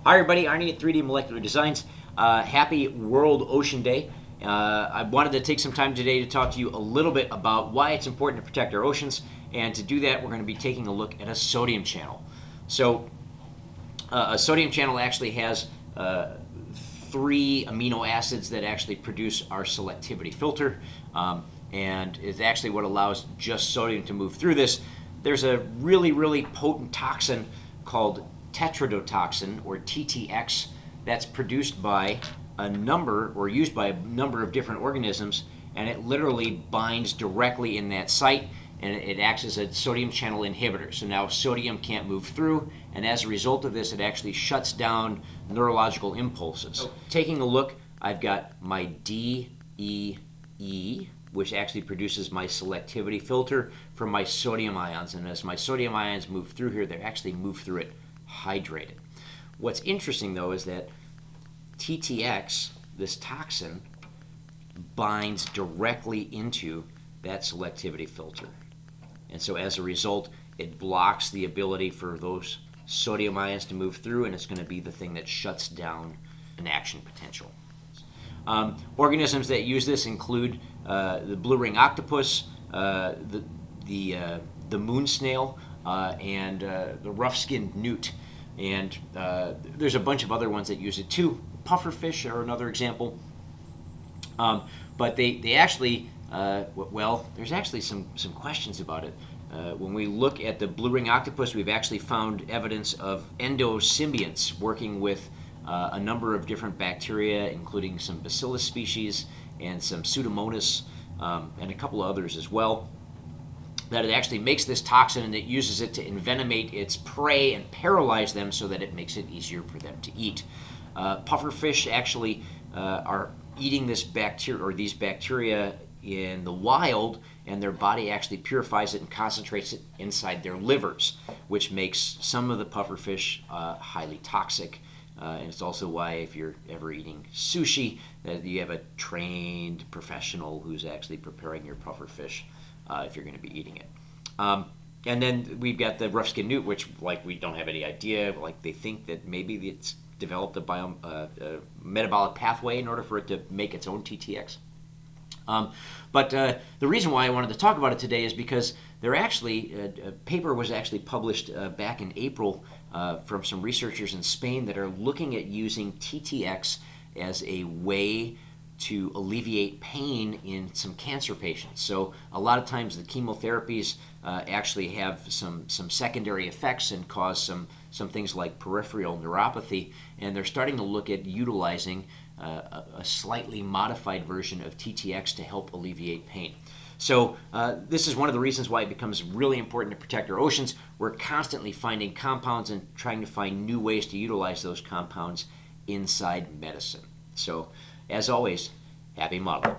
Hi everybody, Arnie at 3D Molecular Designs. Happy World Ocean Day. I wanted to take some time today to talk to you a little bit about why it's important to protect our oceans, and to do that we're going to be taking a look at a sodium channel. So a sodium channel actually has three amino acids that actually produce our selectivity filter, and is actually what allows just sodium to move through this. There's a really potent toxin called tetrodotoxin, or TTX, that's produced by a number, or used by a number of different organisms, and it literally binds directly in that site, and it acts as a sodium channel inhibitor. So now sodium can't move through, and as a result of this, it actually shuts down neurological impulses. So, taking a look, I've got my DEE, which actually produces my selectivity filter for my sodium ions, and as my sodium ions move through here, they actually move through it hydrated. What's interesting though is that TTX, this toxin, binds directly into that selectivity filter, and so as a result it blocks the ability for those sodium ions to move through, and it's going to be the thing that shuts down an action potential. Organisms that use this include the blue ring octopus, the moon snail, and the rough-skinned newt. And there's a bunch of other ones that use it too. Pufferfish are another example. But they actually, well, there's actually some questions about it. When we look at the blue ring octopus, we've actually found evidence of endosymbionts working with a number of different bacteria, including some bacillus species and some pseudomonas, and a couple of others as well, that it actually makes this toxin and it uses it to envenomate its prey and paralyze them so that it makes it easier for them to eat. Pufferfish actually are eating this bacteria, or these bacteria, in the wild, and their body actually purifies it and concentrates it inside their livers, which makes some of the pufferfish highly toxic. And it's also why, if you're ever eating sushi, that you have a trained professional who's actually preparing your pufferfish if you're going to be eating it. And then we've got the rough-skinned newt, which, like, we don't have any idea. Like, they think that maybe it's developed a metabolic pathway in order for it to make its own TTX. But the reason why I wanted to talk about it today is because there actually, a paper was actually published back in April from some researchers in Spain that are looking at using TTX as a way to alleviate pain in some cancer patients. So a lot of times the chemotherapies actually have some secondary effects and cause some things like peripheral neuropathy, and they're starting to look at utilizing a slightly modified version of TTX to help alleviate pain. So this is one of the reasons why it becomes really important to protect our oceans. We're constantly finding compounds and trying to find new ways to utilize those compounds inside medicine. So, as always, happy modeling.